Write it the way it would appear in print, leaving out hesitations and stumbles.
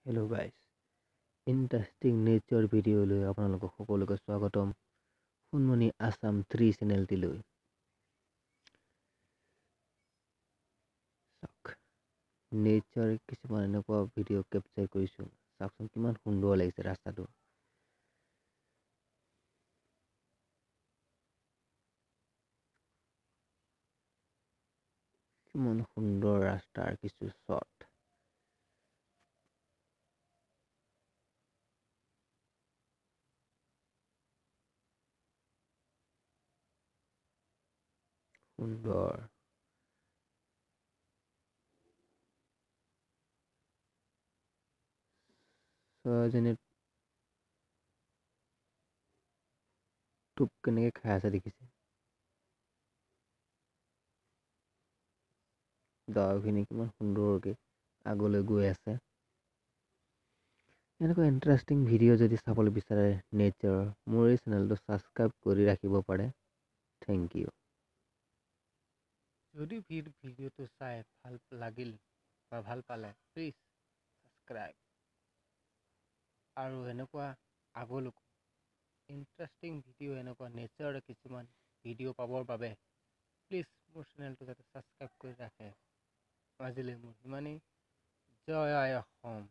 Hello guys, interesting nature video লৈ আপোনালোকক সকলোকে স্বাগতম সোণমণি আসাম 3 চেনেলটি লৈ চাওক নেচাৰ কিছুমান এনেকুৱা ভিডিঅ' কেপচাৰ কৰিছো চাওকচোন কিমান সুন্দৰ লাগিছে ৰাস্তাটো কিমান সুন্দৰ ৰাস্তাৰ কিছু শ্বট সুন্দৰ যেনে টোপ কেনেকৈ খাই আছে দেখিছে গাঁওখিনি কিমান সুন্দৰকৈ আগলৈ গৈ আছে এনেকুৱা ইণ্টাৰেষ্টিং ভিডিঅ' যদি চাবলৈ বিচাৰে নেচাৰৰ মোৰ এই চেনেলটো ছাবস্ক্ৰাইব কৰি ৰাখিব পাৰে থেংক ইউ যদি ভিডিঅ'টো চাই ভাল লাগিল বা ভাল পালে প্লিজ ছাবস্ক্ৰাইব আৰু এনেকুৱা আগলৈকো ইণ্টাৰেষ্টিং ভিডিঅ' এনেকুৱা নেচাৰৰ কিছুমান ভিডিঅ' পাবৰ বাবে প্লিজ মোৰ চেনেলটো যাতে ছাবস্ক্ৰাইব কৰি ৰাখে আজিলৈ মোৰ ইমানেই জয় আই অসম